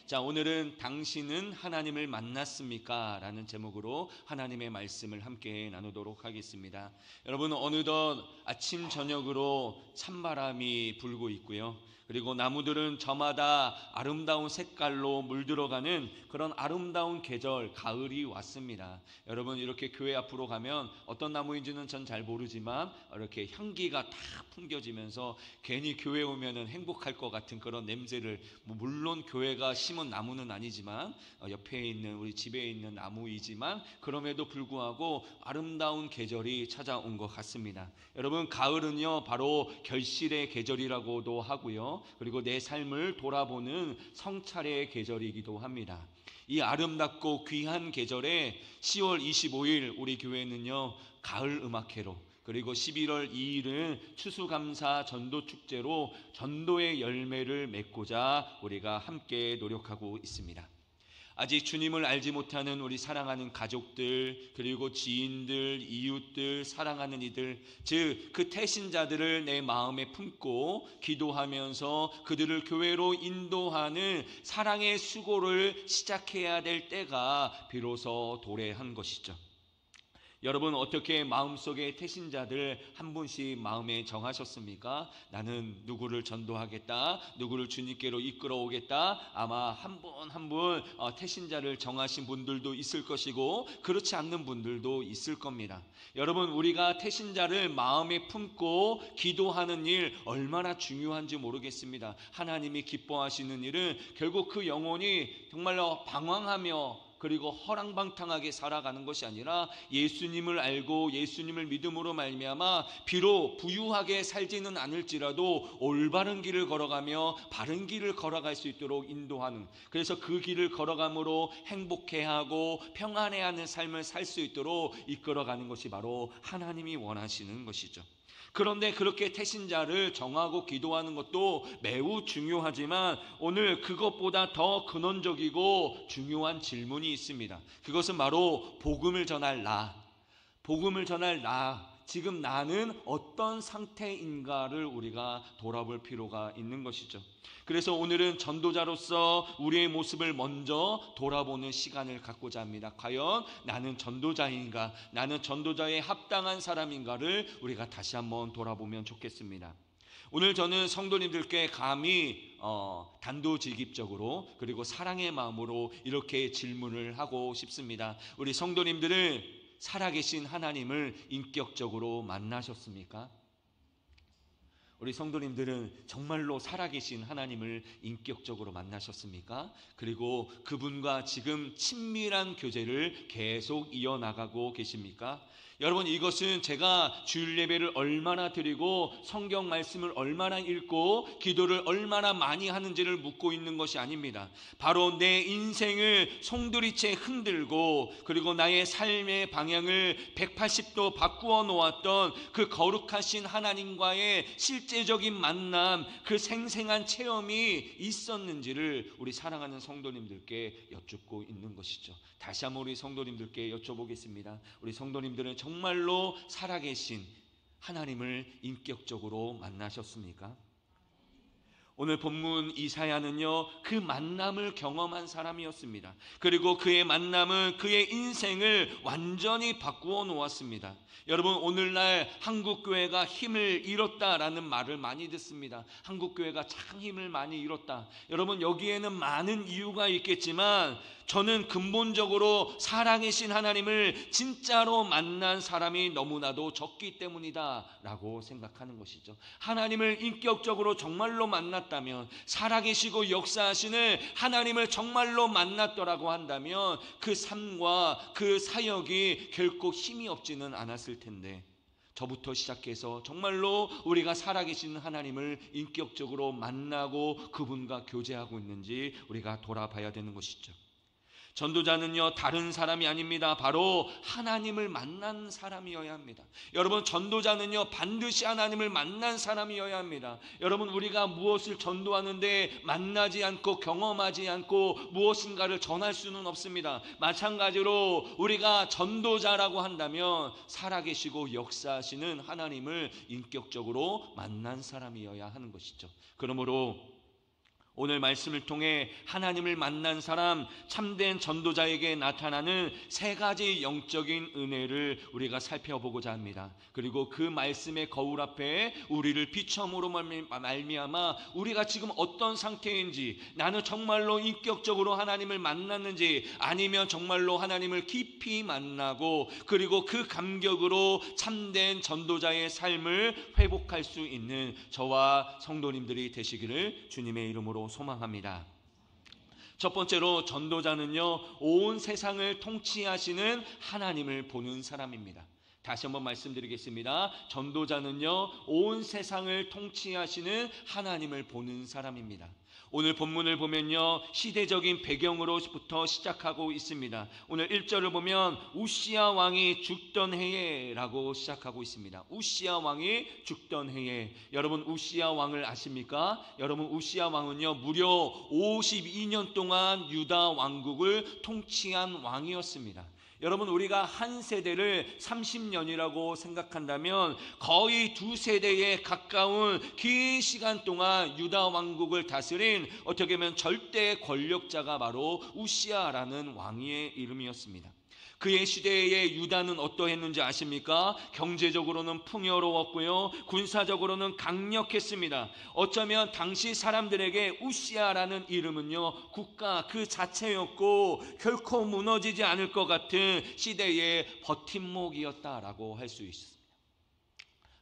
자, 오늘은 당신은 하나님을 만났습니까? 라는 제목으로 하나님의 말씀을 함께 나누도록 하겠습니다. 여러분, 어느덧 아침 저녁으로 찬바람이 불고 있고요. 그리고 나무들은 저마다 아름다운 색깔로 물들어가는 그런 아름다운 계절, 가을이 왔습니다. 여러분, 이렇게 교회 앞으로 가면 어떤 나무인지는 전 잘 모르지만 이렇게 향기가 딱 풍겨지면서 괜히 교회 오면은 행복할 것 같은 그런 냄새를, 물론 교회가 심은 나무는 아니지만 옆에 있는 우리 집에 있는 나무이지만 그럼에도 불구하고 아름다운 계절이 찾아온 것 같습니다. 여러분, 가을은요 바로 결실의 계절이라고도 하고요, 그리고 내 삶을 돌아보는 성찰의 계절이기도 합니다. 이 아름답고 귀한 계절에 10월 25일 우리 교회는요 가을 음악회로, 그리고 11월 2일은 추수감사 전도축제로 전도의 열매를 맺고자 우리가 함께 노력하고 있습니다. 아직 주님을 알지 못하는 우리 사랑하는 가족들, 그리고 지인들, 이웃들, 사랑하는 이들, 즉 그 태신자들을 내 마음에 품고 기도하면서 그들을 교회로 인도하는 사랑의 수고를 시작해야 될 때가 비로소 도래한 것이죠. 여러분, 어떻게 마음속에 태신자들 한 분씩 마음에 정하셨습니까? 나는 누구를 전도하겠다, 누구를 주님께로 이끌어오겠다. 아마 한 분 한 분 태신자를 정하신 분들도 있을 것이고 그렇지 않는 분들도 있을 겁니다. 여러분, 우리가 태신자를 마음에 품고 기도하는 일 얼마나 중요한지 모르겠습니다. 하나님이 기뻐하시는 일은 결국 그 영혼이 정말로 방황하며 그리고 허랑방탕하게 살아가는 것이 아니라 예수님을 알고 예수님을 믿음으로 말미암아 비록 부유하게 살지는 않을지라도 올바른 길을 걸어가며 바른 길을 걸어갈 수 있도록 인도하는, 그래서 그 길을 걸어감으로 행복해하고 평안해하는 삶을 살 수 있도록 이끌어가는 것이 바로 하나님이 원하시는 것이죠. 그런데 그렇게 태신자를 정하고 기도하는 것도 매우 중요하지만 오늘 그것보다 더 근원적이고 중요한 질문이 있습니다. 그것은 바로 복음을 전할 나, 복음을 전할 나, 지금 나는 어떤 상태인가를 우리가 돌아볼 필요가 있는 것이죠. 그래서 오늘은 전도자로서 우리의 모습을 먼저 돌아보는 시간을 갖고자 합니다. 과연 나는 전도자인가, 나는 전도자에 합당한 사람인가를 우리가 다시 한번 돌아보면 좋겠습니다. 오늘 저는 성도님들께 감히 단도직입적으로 그리고 사랑의 마음으로 이렇게 질문을 하고 싶습니다. 우리 성도님들은 살아계신 하나님을 인격적으로 만나셨습니까? 우리 성도님들은 정말로 살아계신 하나님을 인격적으로 만나셨습니까? 그리고 그분과 지금 친밀한 교제를 계속 이어나가고 계십니까? 여러분, 이것은 제가 주일 예배를 얼마나 드리고 성경 말씀을 얼마나 읽고 기도를 얼마나 많이 하는지를 묻고 있는 것이 아닙니다. 바로 내 인생을 송두리째 흔들고 그리고 나의 삶의 방향을 180도 바꾸어 놓았던 그 거룩하신 하나님과의 실제적인 만남, 그 생생한 체험이 있었는지를 우리 사랑하는 성도님들께 여쭙고 있는 것이죠. 다시 한번 우리 성도님들께 여쭤보겠습니다. 우리 성도님들은 정말로 살아계신 하나님을 인격적으로 만나셨습니까? 오늘 본문 이사야는요 그 만남을 경험한 사람이었습니다. 그리고 그의 만남은 그의 인생을 완전히 바꾸어 놓았습니다. 여러분, 오늘날 한국교회가 힘을 잃었다라는 말을 많이 듣습니다. 한국교회가 참 힘을 많이 잃었다. 여러분, 여기에는 많은 이유가 있겠지만 저는 근본적으로 살아계신 하나님을 진짜로 만난 사람이 너무나도 적기 때문이다 라고 생각하는 것이죠. 하나님을 인격적으로 정말로 만났다면, 살아계시고 역사하시는 하나님을 정말로 만났더라고 한다면 그 삶과 그 사역이 결코 힘이 없지는 않았을 텐데, 저부터 시작해서 정말로 우리가 살아계신 하나님을 인격적으로 만나고 그분과 교제하고 있는지 우리가 돌아봐야 되는 것이죠. 전도자는요 다른 사람이 아닙니다. 바로 하나님을 만난 사람이어야 합니다. 여러분, 전도자는요 반드시 하나님을 만난 사람이어야 합니다. 여러분, 우리가 무엇을 전도하는데 만나지 않고 경험하지 않고 무엇인가를 전할 수는 없습니다. 마찬가지로 우리가 전도자라고 한다면 살아계시고 역사하시는 하나님을 인격적으로 만난 사람이어야 하는 것이죠. 그러므로 오늘 말씀을 통해 하나님을 만난 사람, 참된 전도자에게 나타나는 세 가지 영적인 은혜를 우리가 살펴보고자 합니다. 그리고 그 말씀의 거울 앞에 우리를 비춰으로 말미암아 우리가 지금 어떤 상태인지, 나는 정말로 인격적으로 하나님을 만났는지, 아니면 정말로 하나님을 깊이 만나고 그리고 그 감격으로 참된 전도자의 삶을 회복할 수 있는 저와 성도님들이 되시기를 주님의 이름으로 소망합니다. 첫 번째로, 전도자는요, 온 세상을 통치하시는 하나님을 보는 사람입니다. 다시 한번 말씀드리겠습니다. 전도자는요, 온 세상을 통치하시는 하나님을 보는 사람입니다. 오늘 본문을 보면요, 시대적인 배경으로부터 시작하고 있습니다. 오늘 1절을 보면 우시야 왕이 죽던 해에 라고 시작하고 있습니다. 우시야 왕이 죽던 해에. 여러분, 우시야 왕을 아십니까? 여러분, 우시야 왕은요, 무려 52년 동안 유다 왕국을 통치한 왕이었습니다. 여러분, 우리가 한 세대를 30년이라고 생각한다면 거의 두 세대에 가까운 긴 시간 동안 유다 왕국을 다스린 어떻게 보면 절대 권력자가 바로 우시야라는 왕의 이름이었습니다. 그의 시대에 유다는 어떠했는지 아십니까? 경제적으로는 풍요로웠고요, 군사적으로는 강력했습니다. 어쩌면 당시 사람들에게 우시야라는 이름은요, 국가 그 자체였고 결코 무너지지 않을 것 같은 시대의 버팀목이었다라고 할 수 있습니다.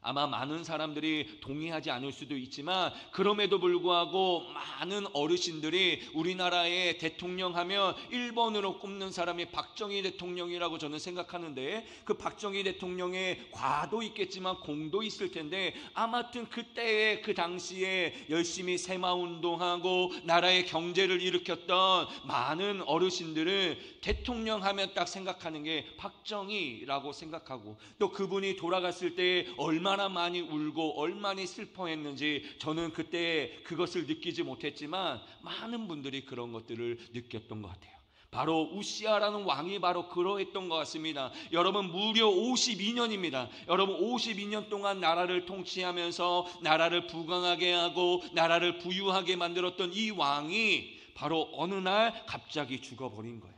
아마 많은 사람들이 동의하지 않을 수도 있지만 그럼에도 불구하고 많은 어르신들이 우리나라의 대통령 하면 1번으로 꼽는 사람이 박정희 대통령이라고 저는 생각하는데, 그 박정희 대통령의 과도 있겠지만 공도 있을 텐데, 아무튼 그때의 그 당시에 열심히 새마운동하고 나라의 경제를 일으켰던 많은 어르신들은 대통령 하면 딱 생각하는 게 박정희라고 생각하고, 또 그분이 돌아갔을 때 얼마나 많이 울고 얼마나 슬퍼했는지 저는 그때 그것을 느끼지 못했지만 많은 분들이 그런 것들을 느꼈던 것 같아요. 바로 우시야라는 왕이 바로 그러했던 것 같습니다. 여러분, 무려 52년입니다. 여러분, 52년 동안 나라를 통치하면서 나라를 부강하게 하고 나라를 부유하게 만들었던 이 왕이 바로 어느 날 갑자기 죽어버린 거예요.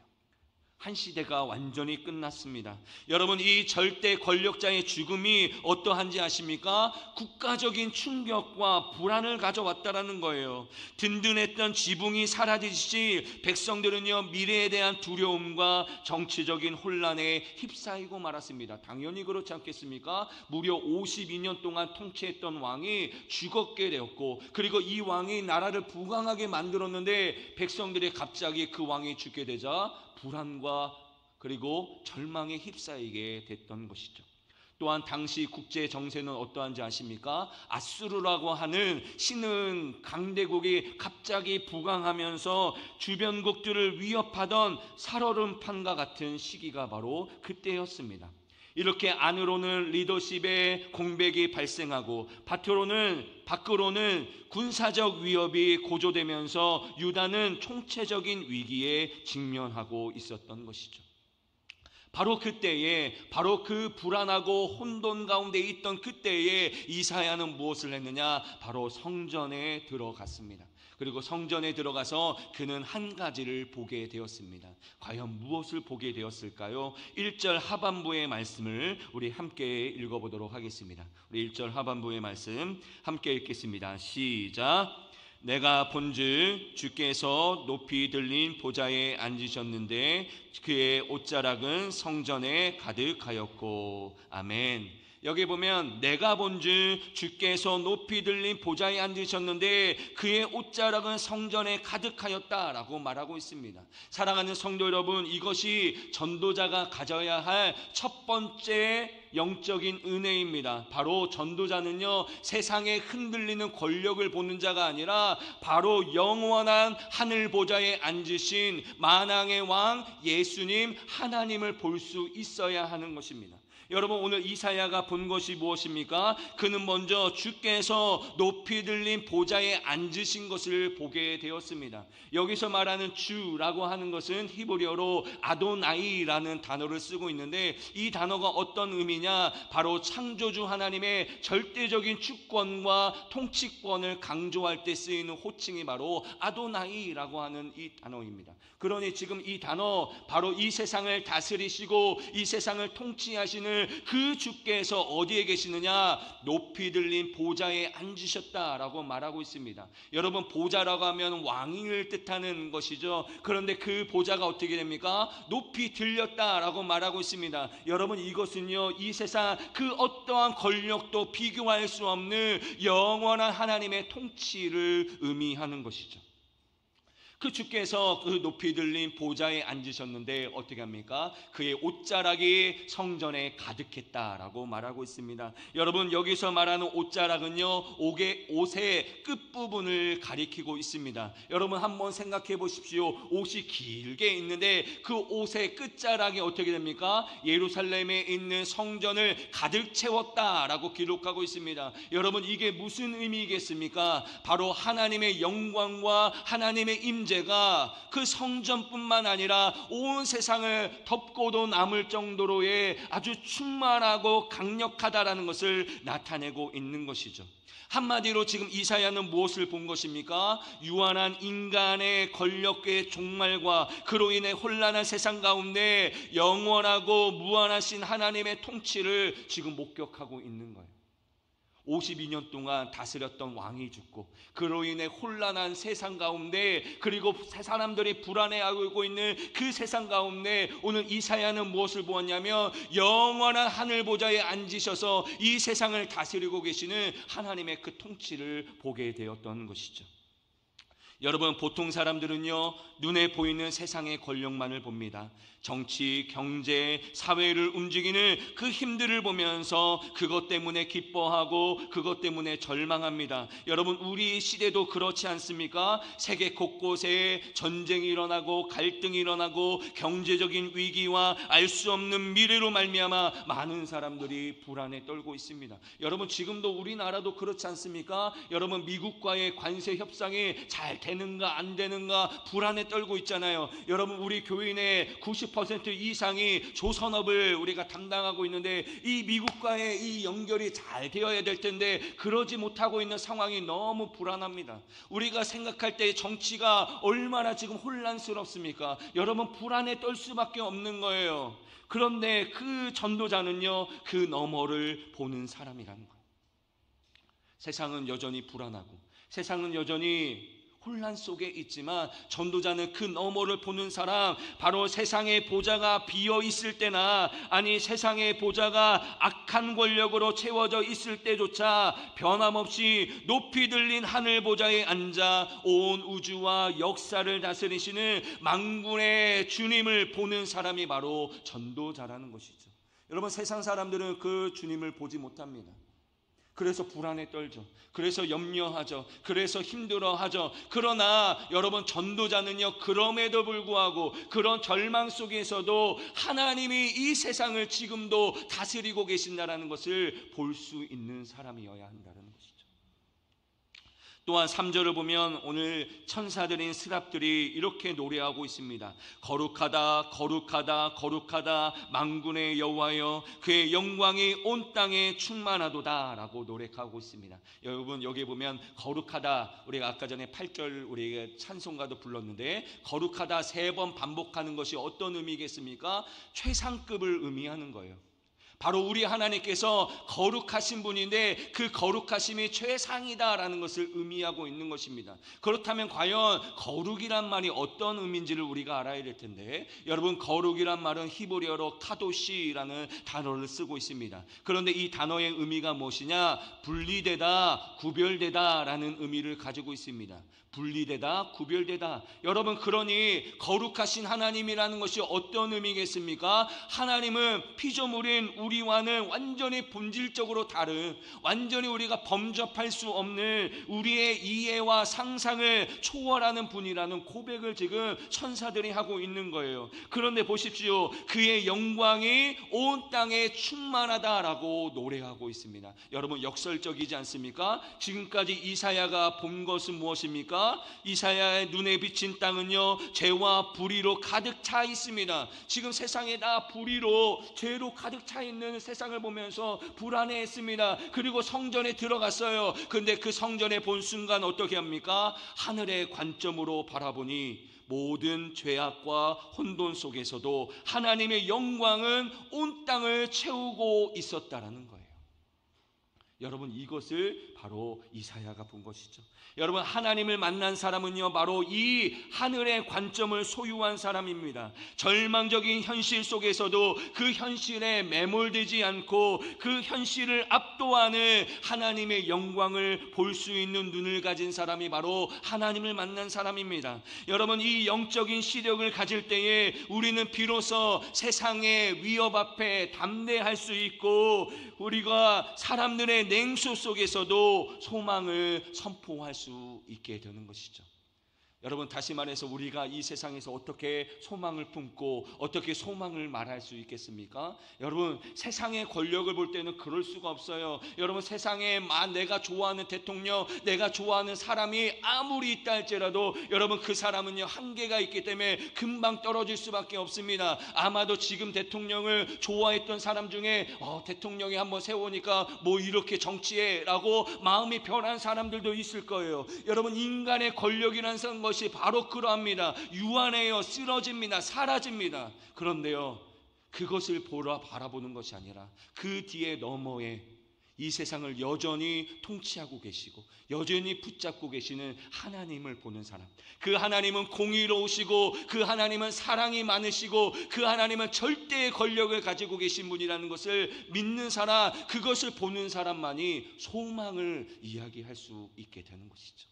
한 시대가 완전히 끝났습니다. 여러분, 이 절대 권력자의 죽음이 어떠한지 아십니까? 국가적인 충격과 불안을 가져왔다라는 거예요. 든든했던 지붕이 사라지듯이 백성들은요, 미래에 대한 두려움과 정치적인 혼란에 휩싸이고 말았습니다. 당연히 그렇지 않겠습니까? 무려 52년 동안 통치했던 왕이 죽었게 되었고, 그리고 이 왕이 나라를 부강하게 만들었는데 백성들이 갑자기 그 왕이 죽게 되자 불안과 그리고 절망에 휩싸이게 됐던 것이죠. 또한 당시 국제 정세는 어떠한지 아십니까? 아수르라고 하는 신흥 강대국이 갑자기 부강하면서 주변국들을 위협하던 살얼음판과 같은 시기가 바로 그때였습니다. 이렇게 안으로는 리더십의 공백이 발생하고 밖으로는 군사적 위협이 고조되면서 유다는 총체적인 위기에 직면하고 있었던 것이죠. 바로 그때에, 바로 그 불안하고 혼돈 가운데 있던 그때에 이사야는 무엇을 했느냐? 바로 성전에 들어갔습니다. 그리고 성전에 들어가서 그는 한 가지를 보게 되었습니다. 과연 무엇을 보게 되었을까요? 1절 하반부의 말씀을 우리 함께 읽어보도록 하겠습니다. 우리 1절 하반부의 말씀 함께 읽겠습니다. 시작. 내가 본즉 주께서 높이 들린 보좌에 앉으셨는데 그의 옷자락은 성전에 가득하였고. 아멘. 여기 보면 내가 본즉 주께서 높이 들린 보좌에 앉으셨는데 그의 옷자락은 성전에 가득하였다라고 말하고 있습니다. 사랑하는 성도 여러분, 이것이 전도자가 가져야 할 첫 번째 영적인 은혜입니다. 바로 전도자는요, 세상에 흔들리는 권력을 보는 자가 아니라 바로 영원한 하늘 보좌에 앉으신 만왕의 왕 예수님 하나님을 볼 수 있어야 하는 것입니다. 여러분, 오늘 이사야가 본 것이 무엇입니까? 그는 먼저 주께서 높이 들린 보좌에 앉으신 것을 보게 되었습니다. 여기서 말하는 주라고 하는 것은 히브리어로 아도나이라는 단어를 쓰고 있는데, 이 단어가 어떤 의미냐? 바로 창조주 하나님의 절대적인 주권과 통치권을 강조할 때 쓰이는 호칭이 바로 아도나이라고 하는 이 단어입니다. 그러니 지금 이 단어, 바로 이 세상을 다스리시고 이 세상을 통치하시는 그 주께서 어디에 계시느냐? 높이 들린 보좌에 앉으셨다라고 말하고 있습니다. 여러분, 보좌라고 하면 왕을 뜻하는 것이죠. 그런데 그 보좌가 어떻게 됩니까? 높이 들렸다라고 말하고 있습니다. 여러분, 이것은요, 이 세상 그 어떠한 권력도 비교할 수 없는 영원한 하나님의 통치를 의미하는 것이죠. 그 주께서 그 높이 들린 보좌에 앉으셨는데 어떻게 합니까? 그의 옷자락이 성전에 가득했다라고 말하고 있습니다. 여러분, 여기서 말하는 옷자락은요, 옷의 끝부분을 가리키고 있습니다. 여러분, 한번 생각해 보십시오. 옷이 길게 있는데 그 옷의 끝자락이 어떻게 됩니까? 예루살렘에 있는 성전을 가득 채웠다라고 기록하고 있습니다. 여러분, 이게 무슨 의미겠습니까? 바로 하나님의 영광과 하나님의 임재가 그 성전뿐만 아니라 온 세상을 덮고도 남을 정도로의 아주 충만하고 강력하다라는 것을 나타내고 있는 것이죠. 한마디로 지금 이사야는 무엇을 본 것입니까? 유한한 인간의 권력의 종말과 그로 인해 혼란한 세상 가운데 영원하고 무한하신 하나님의 통치를 지금 목격하고 있는 거예요. 52년 동안 다스렸던 왕이 죽고 그로 인해 혼란한 세상 가운데, 그리고 사람들이 불안해하고 있는 그 세상 가운데 오늘 이사야는 무엇을 보았냐면 영원한 하늘 보좌에 앉으셔서 이 세상을 다스리고 계시는 하나님의 그 통치를 보게 되었던 것이죠. 여러분, 보통 사람들은요, 눈에 보이는 세상의 권력만을 봅니다. 정치, 경제, 사회를 움직이는 그 힘들을 보면서 그것 때문에 기뻐하고 그것 때문에 절망합니다. 여러분, 우리 시대도 그렇지 않습니까? 세계 곳곳에 전쟁이 일어나고 갈등이 일어나고 경제적인 위기와 알 수 없는 미래로 말미암아 많은 사람들이 불안에 떨고 있습니다. 여러분, 지금도 우리나라도 그렇지 않습니까? 여러분, 미국과의 관세 협상이 잘 되는가 안 되는가 불안에 떨고 있잖아요. 여러분, 우리 교인의 90% 이상이 조선업을 우리가 담당하고 있는데 이 미국과의 이 연결이 잘 되어야 될 텐데 그러지 못하고 있는 상황이 너무 불안합니다. 우리가 생각할 때 정치가 얼마나 지금 혼란스럽습니까? 여러분, 불안에 떨 수밖에 없는 거예요. 그런데 그 전도자는요, 그 너머를 보는 사람이라는 거예요. 세상은 여전히 불안하고 세상은 여전히 혼란 속에 있지만 전도자는 그 너머를 보는 사람, 바로 세상의 보좌가 비어 있을 때나 아니 세상의 보좌가 악한 권력으로 채워져 있을 때조차 변함없이 높이 들린 하늘 보좌에 앉아 온 우주와 역사를 다스리시는 만군의 주님을 보는 사람이 바로 전도자라는 것이죠. 여러분, 세상 사람들은 그 주님을 보지 못합니다. 그래서 불안에 떨죠. 그래서 염려하죠. 그래서 힘들어하죠. 그러나 여러분, 전도자는요, 그럼에도 불구하고 그런 절망 속에서도 하나님이 이 세상을 지금도 다스리고 계신다라는 것을 볼 수 있는 사람이어야 한다는 것이죠. 또한 3절을 보면 오늘 천사들인 스랍들이 이렇게 노래하고 있습니다. 거룩하다 거룩하다 거룩하다 만군의 여호와여, 그의 영광이 온 땅에 충만하도다 라고 노래하고 있습니다. 여러분, 여기 보면 거룩하다, 우리가 아까 전에 8절 우리가 찬송가도 불렀는데 거룩하다 3번 반복하는 것이 어떤 의미겠습니까? 최상급을 의미하는 거예요. 바로 우리 하나님께서 거룩하신 분인데 그 거룩하심이 최상이다라는 것을 의미하고 있는 것입니다. 그렇다면 과연 거룩이란 말이 어떤 의미인지를 우리가 알아야 될 텐데, 여러분, 거룩이란 말은 히브리어로 카도시라는 단어를 쓰고 있습니다. 그런데 이 단어의 의미가 무엇이냐? 분리되다, 구별되다 라는 의미를 가지고 있습니다. 분리되다, 구별되다. 여러분, 그러니 거룩하신 하나님이라는 것이 어떤 의미겠습니까? 하나님은 피조물인 우리와는 완전히 본질적으로 다른, 완전히 우리가 범접할 수 없는 우리의 이해와 상상을 초월하는 분이라는 고백을 지금 천사들이 하고 있는 거예요. 그런데 보십시오. 그의 영광이 온 땅에 충만하다라고 노래하고 있습니다. 여러분, 역설적이지 않습니까? 지금까지 이사야가 본 것은 무엇입니까? 이사야의 눈에 비친 땅은요, 죄와 불의로 가득 차 있습니다. 지금 세상에 다 불의로, 죄로 가득 차 있는 세상을 보면서 불안해했습니다. 그리고 성전에 들어갔어요. 근데 그 성전에 본 순간 어떻게 합니까? 하늘의 관점으로 바라보니 모든 죄악과 혼돈 속에서도 하나님의 영광은 온 땅을 채우고 있었다라는 거예요. 여러분, 이것을 바로 이사야가 본 것이죠. 여러분, 하나님을 만난 사람은요, 바로 이 하늘의 관점을 소유한 사람입니다. 절망적인 현실 속에서도 그 현실에 매몰되지 않고 그 현실을 압도하는 하나님의 영광을 볼 수 있는 눈을 가진 사람이 바로 하나님을 만난 사람입니다. 여러분, 이 영적인 시력을 가질 때에 우리는 비로소 세상의 위협 앞에 담대할 수 있고, 우리가 사람들의 냉소 속에서도 소망을 선포할 수 있게 되는 것이죠. 여러분, 다시 말해서 우리가 이 세상에서 어떻게 소망을 품고 어떻게 소망을 말할 수 있겠습니까? 여러분, 세상의 권력을 볼 때는 그럴 수가 없어요. 여러분, 세상에 내가 좋아하는 대통령, 내가 좋아하는 사람이 아무리 있다 할지라도 여러분, 그 사람은요, 한계가 있기 때문에 금방 떨어질 수밖에 없습니다. 아마도 지금 대통령을 좋아했던 사람 중에 대통령이 한번 세우니까 뭐 이렇게 정치해 라고 마음이 변한 사람들도 있을 거예요. 여러분, 인간의 권력이라는 것이 바로 그러합니다. 유한해요. 쓰러집니다. 사라집니다. 그런데요, 그것을 바라보는 것이 아니라 그 뒤에 너머에 이 세상을 여전히 통치하고 계시고 여전히 붙잡고 계시는 하나님을 보는 사람, 그 하나님은 공의로우시고 그 하나님은 사랑이 많으시고 그 하나님은 절대의 권력을 가지고 계신 분이라는 것을 믿는 사람, 그것을 보는 사람만이 소망을 이야기할 수 있게 되는 것이죠.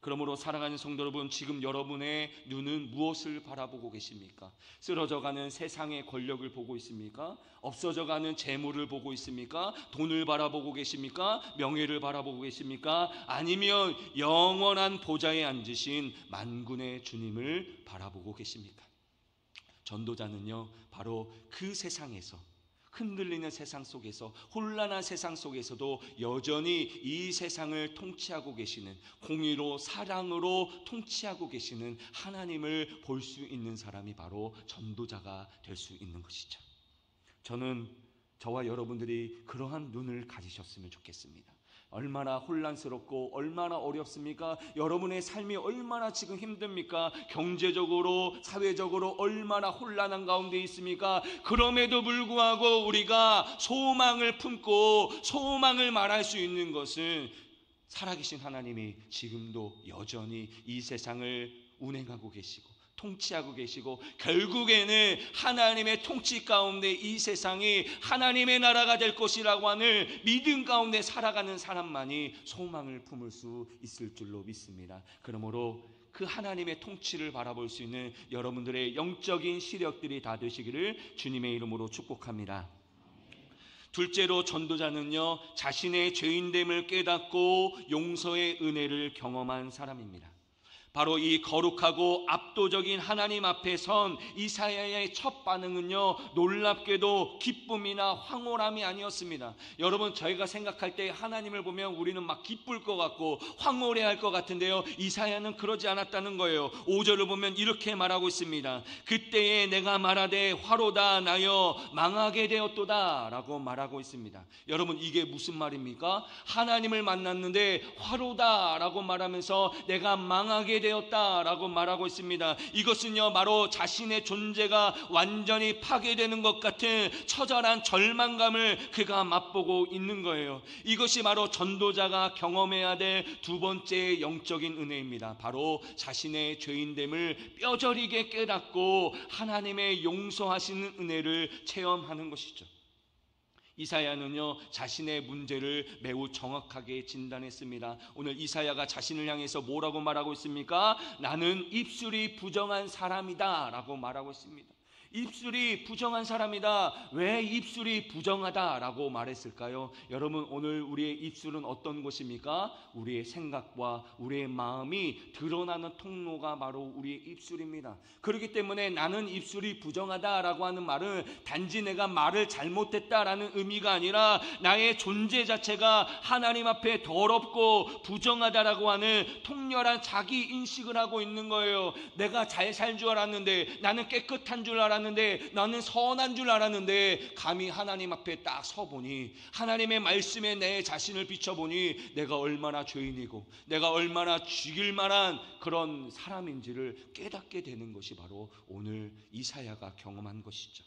그러므로 사랑하는 성도 여러분, 지금 여러분의 눈은 무엇을 바라보고 계십니까? 쓰러져가는 세상의 권력을 보고 있습니까? 없어져가는 재물을 보고 있습니까? 돈을 바라보고 계십니까? 명예를 바라보고 계십니까? 아니면 영원한 보좌에 앉으신 만군의 주님을 바라보고 계십니까? 전도자는요, 바로 그 세상에서, 흔들리는 세상 속에서, 혼란한 세상 속에서도 여전히 이 세상을 통치하고 계시는, 공의로 사랑으로 통치하고 계시는 하나님을 볼 수 있는 사람이 바로 전도자가 될 수 있는 것이죠. 저는 저와 여러분들이 그러한 눈을 가지셨으면 좋겠습니다. 얼마나 혼란스럽고 얼마나 어렵습니까? 여러분의 삶이 얼마나 지금 힘듭니까? 경제적으로, 사회적으로 얼마나 혼란한 가운데 있습니까? 그럼에도 불구하고 우리가 소망을 품고 소망을 말할 수 있는 것은 살아계신 하나님이 지금도 여전히 이 세상을 운행하고 계시고 통치하고 계시고, 결국에는 하나님의 통치 가운데 이 세상이 하나님의 나라가 될 것이라고 하는 믿음 가운데 살아가는 사람만이 소망을 품을 수 있을 줄로 믿습니다. 그러므로 그 하나님의 통치를 바라볼 수 있는 여러분들의 영적인 시력들이 다 되시기를 주님의 이름으로 축복합니다. 둘째로, 전도자는요, 자신의 죄인됨을 깨닫고 용서의 은혜를 경험한 사람입니다. 바로 이 거룩하고 압도적인 하나님 앞에 선 이사야의 첫 반응은요, 놀랍게도 기쁨이나 황홀함이 아니었습니다. 여러분, 저희가 생각할 때 하나님을 보면 우리는 막 기쁠 것 같고 황홀해할 것 같은데요, 이사야는 그러지 않았다는 거예요. 5절을 보면 이렇게 말하고 있습니다. 그때에 내가 말하되 화로다 나여 망하게 되었도다 라고 말하고 있습니다. 여러분, 이게 무슨 말입니까? 하나님을 만났는데 화로다 라고 말하면서 내가 망하게 되었다라고 말하고 있습니다. 이것은요, 바로 자신의 존재가 완전히 파괴되는 것 같은 처절한 절망감을 그가 맛보고 있는 거예요. 이것이 바로 전도자가 경험해야 될 두 번째 영적인 은혜입니다. 바로 자신의 죄인됨을 뼈저리게 깨닫고 하나님의 용서하시는 은혜를 체험하는 것이죠. 이사야는요, 자신의 문제를 매우 정확하게 진단했습니다. 오늘 이사야가 자신을 향해서 뭐라고 말하고 있습니까? 나는 입술이 부정한 사람이다 라고 말하고 있습니다. 입술이 부정한 사람이다. 왜 입술이 부정하다라고 말했을까요? 여러분, 오늘 우리의 입술은 어떤 곳입니까? 우리의 생각과 우리의 마음이 드러나는 통로가 바로 우리의 입술입니다. 그렇기 때문에 나는 입술이 부정하다라고 하는 말은 단지 내가 말을 잘못했다라는 의미가 아니라 나의 존재 자체가 하나님 앞에 더럽고 부정하다라고 하는 통렬한 자기 인식을 하고 있는 거예요. 내가 잘 살 줄 알았는데, 나는 깨끗한 줄 알았는데, 나는 선한 줄 알았는데, 감히 하나님 앞에 딱 서보니, 하나님의 말씀에 내 자신을 비춰보니 내가 얼마나 죄인이고 내가 얼마나 죽일 만한 그런 사람인지를 깨닫게 되는 것이 바로 오늘 이사야가 경험한 것이죠.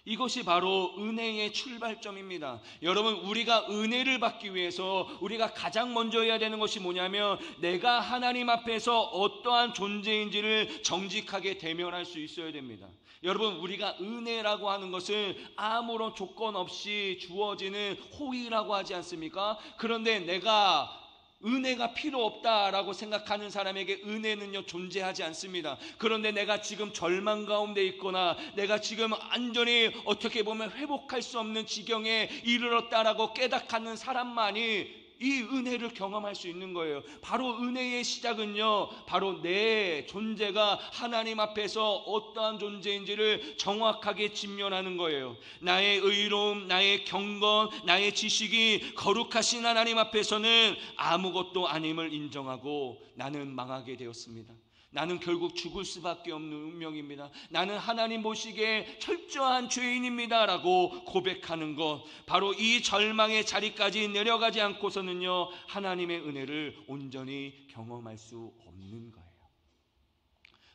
이것이 바로 은혜의 출발점입니다. 여러분, 우리가 은혜를 받기 위해서 우리가 가장 먼저 해야 되는 것이 뭐냐면, 내가 하나님 앞에서 어떠한 존재인지를 정직하게 대면할 수 있어야 됩니다. 여러분, 우리가 은혜라고 하는 것은 아무런 조건 없이 주어지는 호의라고 하지 않습니까? 그런데 내가 은혜가 필요 없다라고 생각하는 사람에게 은혜는요 존재하지 않습니다. 그런데 내가 지금 절망 가운데 있거나 내가 지금 완전히 어떻게 보면 회복할 수 없는 지경에 이르렀다라고 깨닫는 사람만이 이 은혜를 경험할 수 있는 거예요. 바로 은혜의 시작은요, 바로 내 존재가 하나님 앞에서 어떠한 존재인지를 정확하게 직면하는 거예요. 나의 의로움, 나의 경건, 나의 지식이 거룩하신 하나님 앞에서는 아무것도 아님을 인정하고 나는 망하게 되었습니다. 나는 결국 죽을 수밖에 없는 운명입니다. 나는 하나님 보시기에 철저한 죄인입니다 라고 고백하는 것, 바로 이 절망의 자리까지 내려가지 않고서는요 하나님의 은혜를 온전히 경험할 수 없는 거예요.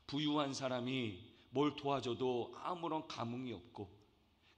부유한 사람이 뭘 도와줘도 아무런 감흥이 없고,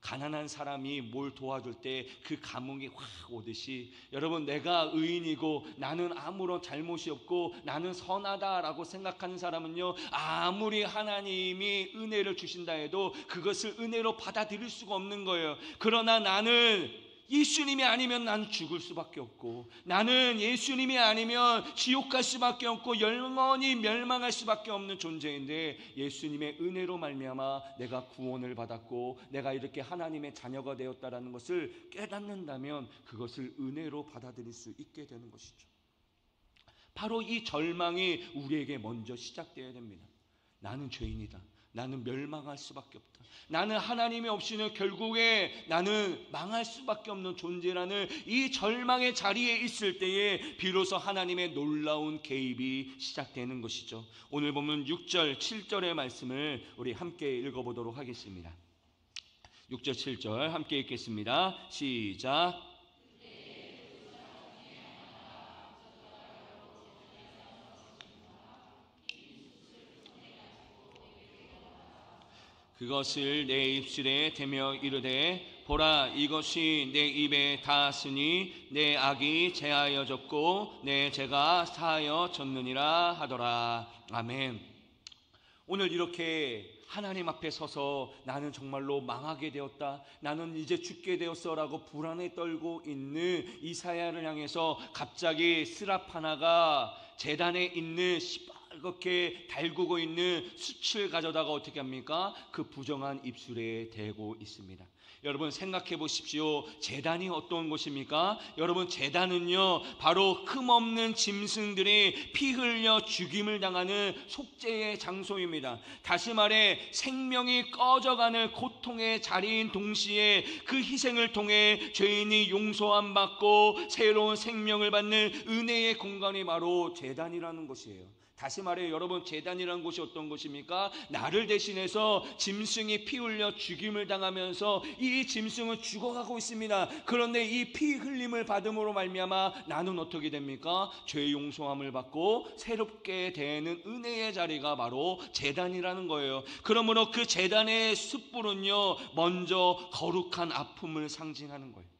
가난한 사람이 뭘 도와줄 때 그 감흥이 확 오듯이, 여러분, 내가 의인이고 나는 아무런 잘못이 없고 나는 선하다라고 생각하는 사람은요, 아무리 하나님이 은혜를 주신다 해도 그것을 은혜로 받아들일 수가 없는 거예요. 그러나 나는 예수님이 아니면 난 죽을 수밖에 없고, 나는 예수님이 아니면 지옥 갈 수밖에 없고 영원히 멸망할 수밖에 없는 존재인데, 예수님의 은혜로 말미암아 내가 구원을 받았고 내가 이렇게 하나님의 자녀가 되었다라는 것을 깨닫는다면 그것을 은혜로 받아들일 수 있게 되는 것이죠. 바로 이 절망이 우리에게 먼저 시작되어야 됩니다. 나는 죄인이다. 나는 멸망할 수밖에 없다. 나는 하나님이 없이는 결국에 나는 망할 수밖에 없는 존재라는 이 절망의 자리에 있을 때에 비로소 하나님의 놀라운 개입이 시작되는 것이죠. 오늘 보면 6절, 7절의 말씀을 우리 함께 읽어보도록 하겠습니다. 6절, 7절 함께 읽겠습니다. 시작. 그것을 내 입술에 대며 이르되, 보라, 이것이 내 입에 닿았으니 내 악이 제하여졌고 내 죄가 사하여졌느니라 하더라. 아멘. 오늘 이렇게 하나님 앞에 서서 나는 정말로 망하게 되었다, 나는 이제 죽게 되었어 라고 불안에 떨고 있는 이사야를 향해서 갑자기 스랍 하나가 제단에 있는 그렇게 달구고 있는 숯을 가져다가 어떻게 합니까? 그 부정한 입술에 대고 있습니다. 여러분, 생각해 보십시오. 제단이 어떤 곳입니까? 여러분, 제단은요 바로 흠없는 짐승들이 피 흘려 죽임을 당하는 속죄의 장소입니다. 다시 말해 생명이 꺼져가는 고통의 자리인 동시에 그 희생을 통해 죄인이 용서함 받고 새로운 생명을 받는 은혜의 공간이 바로 제단이라는 것이에요. 다시 말해 여러분, 제단이라는 곳이 어떤 곳입니까? 나를 대신해서 짐승이 피 흘려 죽임을 당하면서 이 짐승은 죽어가고 있습니다. 그런데 이 피 흘림을 받음으로 말미암아 나는 어떻게 됩니까? 죄 용서함을 받고 새롭게 되는 은혜의 자리가 바로 제단이라는 거예요. 그러므로 그 제단의 숯불은요 먼저 거룩한 아픔을 상징하는 거예요.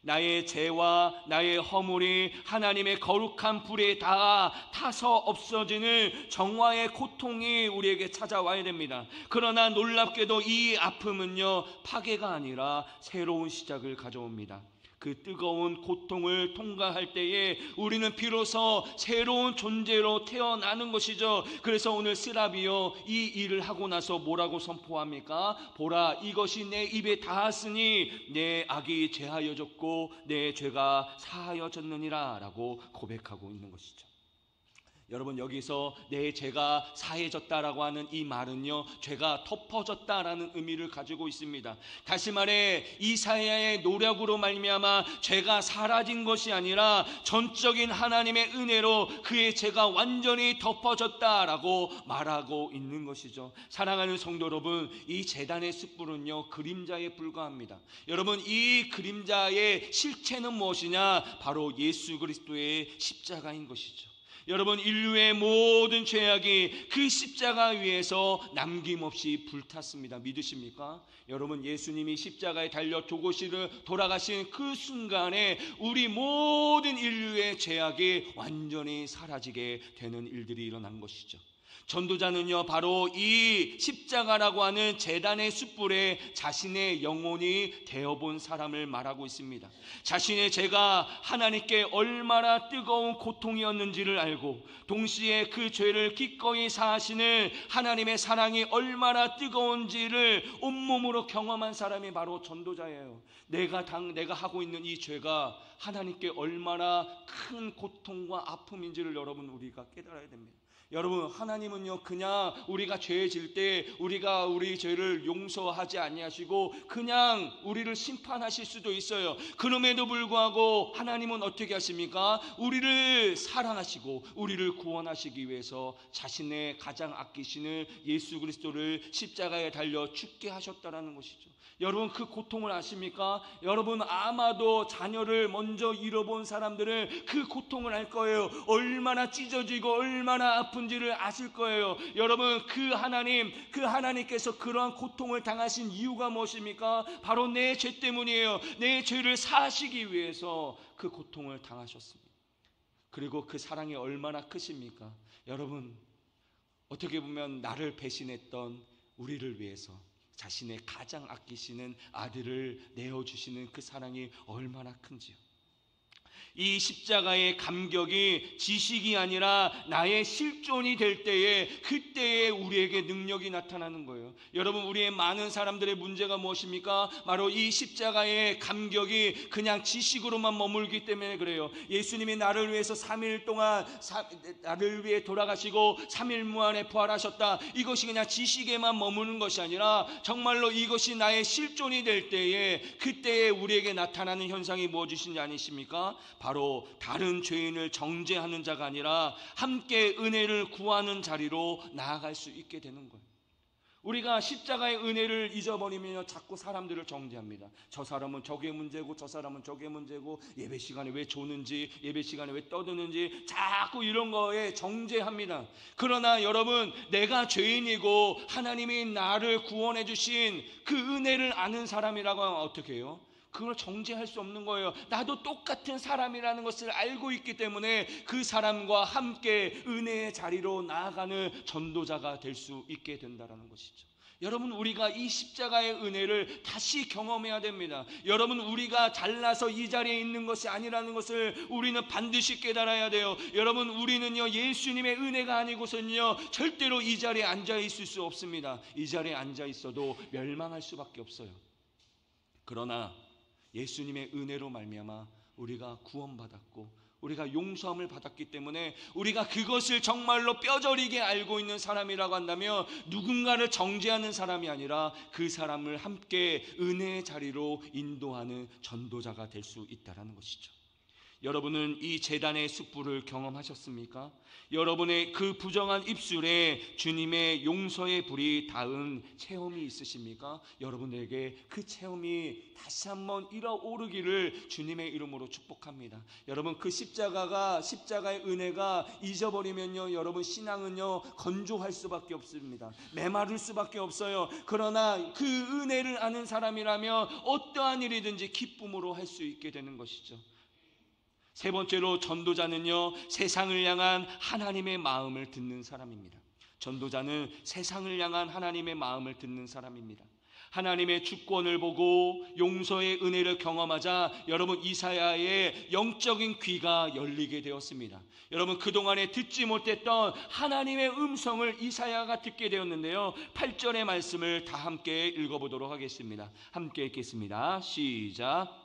나의 죄와 나의 허물이 하나님의 거룩한 불에 다 타서 없어지는 정화의 고통이 우리에게 찾아와야 됩니다. 그러나 놀랍게도 이 아픔은요 파괴가 아니라 새로운 시작을 가져옵니다. 그 뜨거운 고통을 통과할 때에 우리는 비로소 새로운 존재로 태어나는 것이죠. 그래서 오늘 스라비요, 이 일을 하고 나서 뭐라고 선포합니까? 보라, 이것이 내 입에 닿았으니 내 악이 죄하여졌고 내 죄가 사하여졌느니라 라고 고백하고 있는 것이죠. 여러분, 여기서 내 죄가 사해졌다라고 하는 이 말은요, 죄가 덮어졌다라는 의미를 가지고 있습니다. 다시 말해 이사야의 노력으로 말미암아 죄가 사라진 것이 아니라 전적인 하나님의 은혜로 그의 죄가 완전히 덮어졌다라고 말하고 있는 것이죠. 사랑하는 성도 여러분, 이 제단의 숯불은요 그림자에 불과합니다. 여러분, 이 그림자의 실체는 무엇이냐? 바로 예수 그리스도의 십자가인 것이죠. 여러분, 인류의 모든 죄악이 그 십자가 위에서 남김없이 불탔습니다. 믿으십니까? 여러분, 예수님이 십자가에 달려 돌아가신 그 순간에 우리 모든 인류의 죄악이 완전히 사라지게 되는 일들이 일어난 것이죠. 전도자는요 바로 이 십자가라고 하는 제단의 숯불에 자신의 영혼이 되어본 사람을 말하고 있습니다. 자신의 죄가 하나님께 얼마나 뜨거운 고통이었는지를 알고 동시에 그 죄를 기꺼이 사하시는 하나님의 사랑이 얼마나 뜨거운지를 온몸으로 경험한 사람이 바로 전도자예요. 내가 하고 있는 이 죄가 하나님께 얼마나 큰 고통과 아픔인지를 여러분, 우리가 깨달아야 됩니다. 여러분, 하나님은요 그냥 우리가 죄 질 때 우리가 우리 죄를 용서하지 아니하시고 그냥 우리를 심판하실 수도 있어요. 그럼에도 불구하고 하나님은 어떻게 하십니까? 우리를 사랑하시고 우리를 구원하시기 위해서 자신의 가장 아끼시는 예수 그리스도를 십자가에 달려 죽게 하셨다라는 것이죠. 여러분, 그 고통을 아십니까? 여러분, 아마도 자녀를 먼저 잃어본 사람들은 그 고통을 알 거예요. 얼마나 찢어지고 얼마나 아픈지를 아실 거예요. 여러분, 그 하나님께서 그러한 고통을 당하신 이유가 무엇입니까? 바로 내 죄 때문이에요. 내 죄를 사하시기 위해서 그 고통을 당하셨습니다. 그리고 그 사랑이 얼마나 크십니까? 여러분, 어떻게 보면 나를 배신했던 우리를 위해서 자신의 가장 아끼시는 아들을 내어주시는 그 사랑이 얼마나 큰지요. 이 십자가의 감격이 지식이 아니라 나의 실존이 될 때에 그때에 우리에게 능력이 나타나는 거예요. 여러분, 우리의 많은 사람들의 문제가 무엇입니까? 바로 이 십자가의 감격이 그냥 지식으로만 머물기 때문에 그래요. 예수님이 나를 위해서 3일 동안 나를 위해 돌아가시고 3일 만에 부활하셨다, 이것이 그냥 지식에만 머무는 것이 아니라 정말로 이것이 나의 실존이 될 때에 그때에 우리에게 나타나는 현상이 무엇이신지 아니십니까? 바로 다른 죄인을 정죄하는 자가 아니라 함께 은혜를 구하는 자리로 나아갈 수 있게 되는 거예요. 우리가 십자가의 은혜를 잊어버리면 자꾸 사람들을 정죄합니다. 저 사람은 저게 문제고 저 사람은 저게 문제고 예배 시간에 왜 조는지, 예배 시간에 왜 떠드는지 자꾸 이런 거에 정죄합니다. 그러나 여러분, 내가 죄인이고 하나님이 나를 구원해 주신 그 은혜를 아는 사람이라고 하면 어떻게 해요? 그걸 정죄할 수 없는 거예요. 나도 똑같은 사람이라는 것을 알고 있기 때문에 그 사람과 함께 은혜의 자리로 나아가는 전도자가 될 수 있게 된다는 것이죠. 여러분, 우리가 이 십자가의 은혜를 다시 경험해야 됩니다. 여러분, 우리가 잘나서 이 자리에 있는 것이 아니라는 것을 우리는 반드시 깨달아야 돼요. 여러분, 우리는요 예수님의 은혜가 아니고선요 절대로 이 자리에 앉아 있을 수 없습니다. 이 자리에 앉아 있어도 멸망할 수밖에 없어요. 그러나 예수님의 은혜로 말미암아 우리가 구원받았고 우리가 용서함을 받았기 때문에 우리가 그것을 정말로 뼈저리게 알고 있는 사람이라고 한다면 누군가를 정죄하는 사람이 아니라 그 사람을 함께 은혜의 자리로 인도하는 전도자가 될 수 있다는 것이죠. 여러분은 이 제단의 숯불을 경험하셨습니까? 여러분의 그 부정한 입술에 주님의 용서의 불이 닿은 체험이 있으십니까? 여러분에게 그 체험이 다시 한번 일어오르기를 주님의 이름으로 축복합니다. 여러분, 그 십자가의 은혜가 잊어버리면요 여러분, 신앙은요 건조할 수밖에 없습니다. 메마를 수밖에 없어요. 그러나 그 은혜를 아는 사람이라면 어떠한 일이든지 기쁨으로 할 수 있게 되는 것이죠. 세 번째로, 전도자는요 세상을 향한 하나님의 마음을 듣는 사람입니다. 전도자는 세상을 향한 하나님의 마음을 듣는 사람입니다. 하나님의 주권을 보고 용서의 은혜를 경험하자 여러분 이사야의 영적인 귀가 열리게 되었습니다. 여러분 그동안에 듣지 못했던 하나님의 음성을 이사야가 듣게 되었는데요. 8절의 말씀을 다 함께 읽어보도록 하겠습니다. 함께 읽겠습니다. 시작.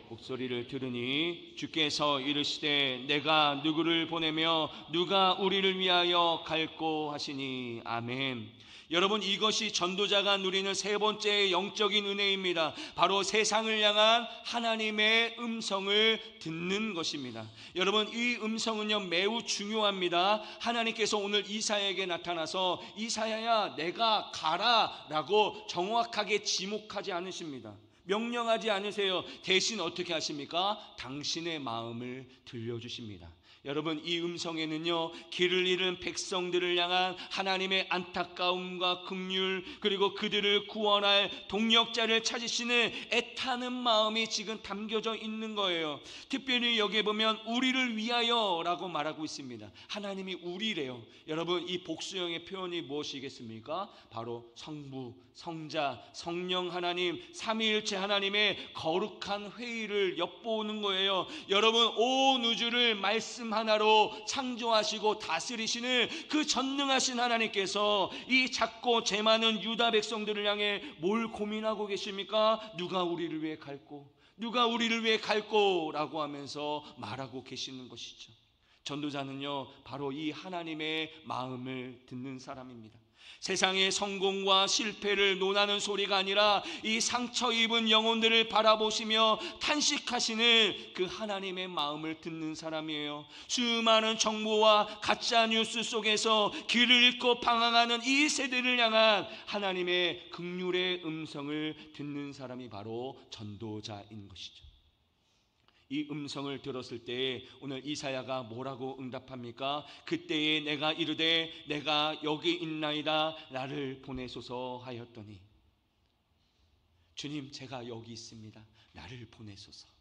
목소리를 들으니 주께서 이르시되 내가 누구를 보내며 누가 우리를 위하여 갈꼬 하시니. 아멘. 여러분 이것이 전도자가 누리는 세 번째 영적인 은혜입니다. 바로 세상을 향한 하나님의 음성을 듣는 것입니다. 여러분 이 음성은요 매우 중요합니다. 하나님께서 오늘 이사야에게 나타나서 이사야야 내가 가라 라고 정확하게 지목하지 않으십니다. 명령하지 않으세요. 대신 어떻게 하십니까? 당신의 마음을 들려주십니다. 여러분 이 음성에는요 길을 잃은 백성들을 향한 하나님의 안타까움과 긍휼, 그리고 그들을 구원할 동력자를 찾으시는 애타는 마음이 지금 담겨져 있는 거예요. 특별히 여기에 보면 우리를 위하여 라고 말하고 있습니다. 하나님이 우리래요. 여러분 이 복수형의 표현이 무엇이겠습니까? 바로 성부, 성자, 성령 하나님, 삼위일체 하나님의 거룩한 회의를 엿보는 거예요. 여러분 온 우주를 말씀 하나로 창조하시고 다스리시는 그 전능하신 하나님께서 이 작고 죄 많은 유다 백성들을 향해 뭘 고민하고 계십니까? 누가 우리를 위해 갈꼬? 누가 우리를 위해 갈꼬? 라고 하면서 말하고 계시는 것이죠. 전도자는요 바로 이 하나님의 마음을 듣는 사람입니다. 세상의 성공과 실패를 논하는 소리가 아니라 이 상처 입은 영혼들을 바라보시며 탄식하시는 그 하나님의 마음을 듣는 사람이에요. 수많은 정보와 가짜 뉴스 속에서 길을 잃고 방황하는 이 세대를 향한 하나님의 긍휼의 음성을 듣는 사람이 바로 전도자인 것이죠. 이 음성을 들었을 때에 오늘 이사야가 뭐라고 응답합니까? 그때에 내가 이르되 내가 여기 있나이다 나를 보내소서 하였더니. 주님 제가 여기 있습니다. 나를 보내소서.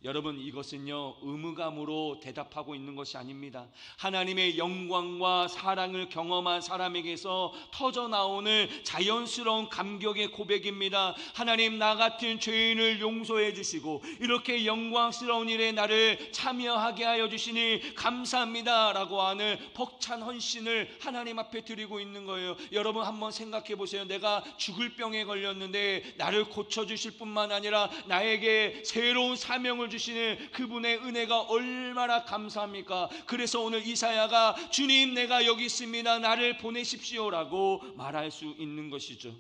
여러분 이것은요 의무감으로 대답하고 있는 것이 아닙니다. 하나님의 영광과 사랑을 경험한 사람에게서 터져나오는 자연스러운 감격의 고백입니다. 하나님 나 같은 죄인을 용서해 주시고 이렇게 영광스러운 일에 나를 참여하게 하여 주시니 감사합니다 라고 하는 벅찬 헌신을 하나님 앞에 드리고 있는 거예요. 여러분 한번 생각해 보세요. 내가 죽을 병에 걸렸는데 나를 고쳐주실 뿐만 아니라 나에게 새로운 사명을 주시는 그분의 은혜가 얼마나 감사합니까? 그래서 오늘 이사야가 주님 내가 여기 있습니다 나를 보내십시오라고 말할 수 있는 것이죠.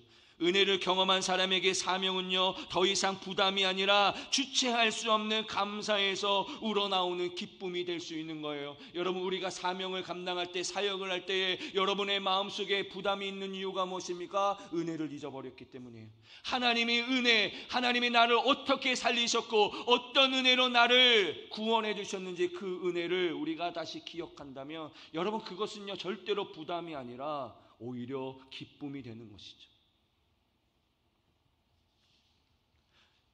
은혜를 경험한 사람에게 사명은요 더 이상 부담이 아니라 주체할 수 없는 감사에서 우러나오는 기쁨이 될 수 있는 거예요. 여러분 우리가 사명을 감당할 때, 사역을 할 때에 여러분의 마음속에 부담이 있는 이유가 무엇입니까? 은혜를 잊어버렸기 때문이에요. 하나님의 은혜, 하나님이 나를 어떻게 살리셨고 어떤 은혜로 나를 구원해 주셨는지 그 은혜를 우리가 다시 기억한다면 여러분 그것은요 절대로 부담이 아니라 오히려 기쁨이 되는 것이죠.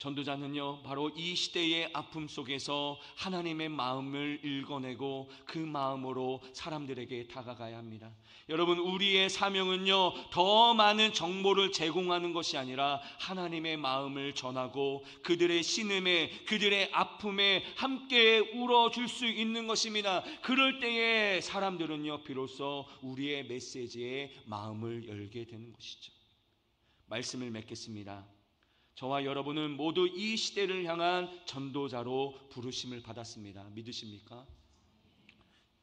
전도자는요 바로 이 시대의 아픔 속에서 하나님의 마음을 읽어내고 그 마음으로 사람들에게 다가가야 합니다. 여러분 우리의 사명은요 더 많은 정보를 제공하는 것이 아니라 하나님의 마음을 전하고 그들의 신음에, 그들의 아픔에 함께 울어줄 수 있는 것입니다. 그럴 때에 사람들은요 비로소 우리의 메시지에 마음을 열게 되는 것이죠. 말씀을 맺겠습니다. 저와 여러분은 모두 이 시대를 향한 전도자로 부르심을 받았습니다. 믿으십니까?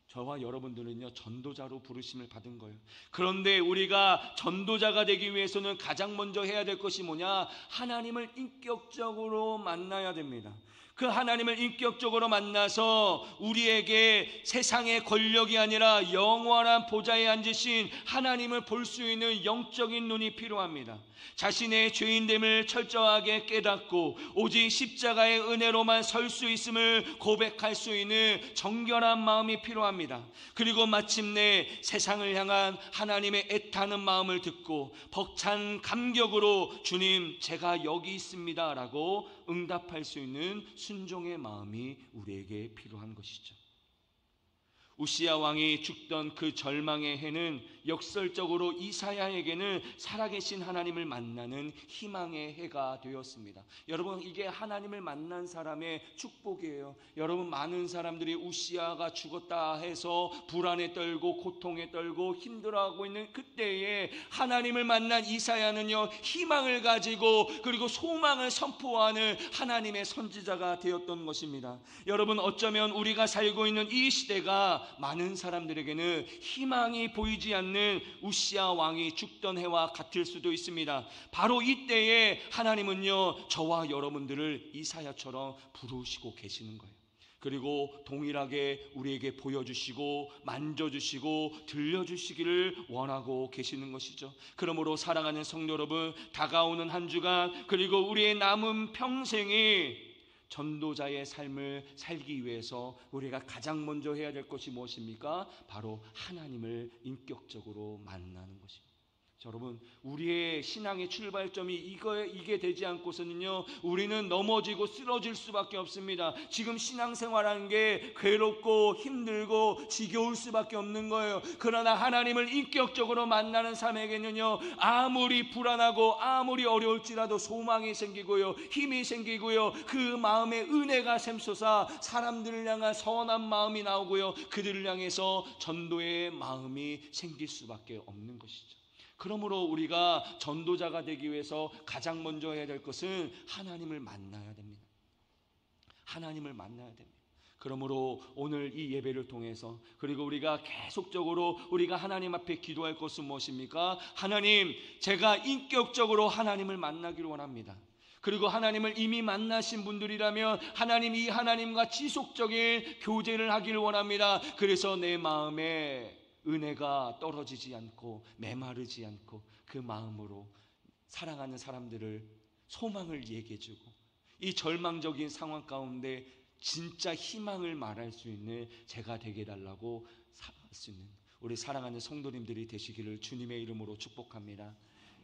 저와 여러분들은요 전도자로 부르심을 받은 거예요. 그런데 우리가 전도자가 되기 위해서는 가장 먼저 해야 될 것이 뭐냐? 하나님을 인격적으로 만나야 됩니다. 그 하나님을 인격적으로 만나서 우리에게 세상의 권력이 아니라 영원한 보좌에 앉으신 하나님을 볼 수 있는 영적인 눈이 필요합니다. 자신의 죄인됨을 철저하게 깨닫고 오직 십자가의 은혜로만 설 수 있음을 고백할 수 있는 정결한 마음이 필요합니다. 그리고 마침내 세상을 향한 하나님의 애타는 마음을 듣고 벅찬 감격으로 주님 제가 여기 있습니다 라고 응답할 수 있는 순종의 마음이 우리에게 필요한 것이죠. 우시야 왕이 죽던 그 절망의 해는 역설적으로 이사야에게는 살아계신 하나님을 만나는 희망의 해가 되었습니다. 여러분, 이게 하나님을 만난 사람의 축복이에요. 여러분, 많은 사람들이 우시야가 죽었다 해서 불안에 떨고 고통에 떨고 힘들어하고 있는 그때에 하나님을 만난 이사야는요, 희망을 가지고 그리고 소망을 선포하는 하나님의 선지자가 되었던 것입니다. 여러분, 어쩌면 우리가 살고 있는 이 시대가 많은 사람들에게는 희망이 보이지 않는 우시야 왕이 죽던 해와 같을 수도 있습니다. 바로 이때에 하나님은요, 저와 여러분들을 이사야처럼 부르시고 계시는 거예요. 그리고 동일하게 우리에게 보여주시고 만져주시고 들려주시기를 원하고 계시는 것이죠. 그러므로 사랑하는 성도 여러분, 다가오는 한 주간 그리고 우리의 남은 평생이 전도자의 삶을 살기 위해서 우리가 가장 먼저 해야 될 것이 무엇입니까? 바로 하나님을 인격적으로 만나는 것입니다. 여러분, 우리의 신앙의 출발점이 이게 되지 않고서는요, 우리는 넘어지고 쓰러질 수밖에 없습니다. 지금 신앙생활하는 게 괴롭고 힘들고 지겨울 수밖에 없는 거예요. 그러나 하나님을 인격적으로 만나는 삶에게는요, 아무리 불안하고 아무리 어려울지라도 소망이 생기고요, 힘이 생기고요, 그 마음에 은혜가 샘솟아 사람들을 향한 선한 마음이 나오고요, 그들을 향해서 전도의 마음이 생길 수밖에 없는 것이죠. 그러므로 우리가 전도자가 되기 위해서 가장 먼저 해야 될 것은 하나님을 만나야 됩니다. 하나님을 만나야 됩니다. 그러므로 오늘 이 예배를 통해서 그리고 우리가 계속적으로 우리가 하나님 앞에 기도할 것은 무엇입니까? 하나님, 제가 인격적으로 하나님을 만나기를 원합니다. 그리고 하나님을 이미 만나신 분들이라면 하나님, 이 하나님과 지속적인 교제를 하기를 원합니다. 그래서 내 마음에 은혜가 떨어지지 않고 메마르지 않고 그 마음으로 사랑하는 사람들을 소망을 얘기해주고 이 절망적인 상황 가운데 진짜 희망을 말할 수 있는 제가 되게 해달라고 살아갈 수 있는 우리 사랑하는 성도님들이 되시기를 주님의 이름으로 축복합니다.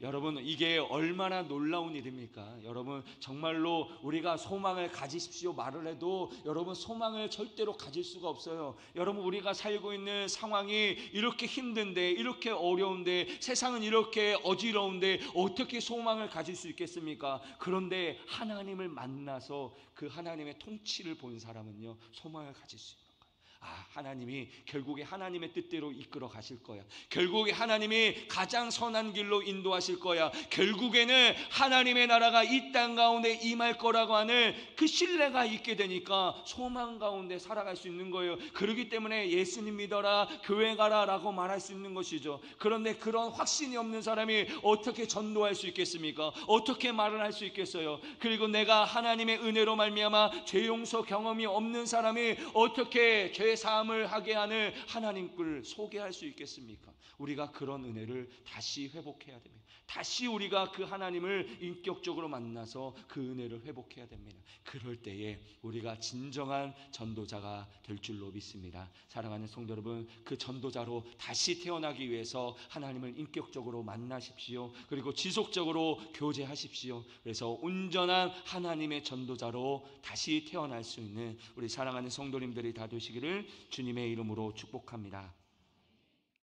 여러분, 이게 얼마나 놀라운 일입니까? 여러분, 정말로 우리가 소망을 가지십시오 말을 해도 여러분, 소망을 절대로 가질 수가 없어요. 여러분, 우리가 살고 있는 상황이 이렇게 힘든데, 이렇게 어려운데, 세상은 이렇게 어지러운데 어떻게 소망을 가질 수 있겠습니까? 그런데 하나님을 만나서 그 하나님의 통치를 본 사람은요, 소망을 가질 수 있어요. 하나님이 결국에 하나님의 뜻대로 이끌어 가실 거야. 결국에 하나님이 가장 선한 길로 인도하실 거야. 결국에는 하나님의 나라가 이 땅 가운데 임할 거라고 하는 그 신뢰가 있게 되니까 소망 가운데 살아갈 수 있는 거예요. 그렇기 때문에 예수님 믿어라, 교회 가라 라고 말할 수 있는 것이죠. 그런데 그런 확신이 없는 사람이 어떻게 전도할 수 있겠습니까? 어떻게 말을 할 수 있겠어요? 그리고 내가 하나님의 은혜로 말미암아 죄 용서 경험이 없는 사람이 어떻게 죄 사함을 하게 하는 하나님을 소개할 수 있겠습니까? 우리가 그런 은혜를 다시 회복해야 됩니다. 다시 우리가 그 하나님을 인격적으로 만나서 그 은혜를 회복해야 됩니다. 그럴 때에 우리가 진정한 전도자가 될 줄로 믿습니다. 사랑하는 성도 여러분, 그 전도자로 다시 태어나기 위해서 하나님을 인격적으로 만나십시오. 그리고 지속적으로 교제하십시오. 그래서 온전한 하나님의 전도자로 다시 태어날 수 있는 우리 사랑하는 성도님들이 다 되시기를 주님의 이름으로 축복합니다.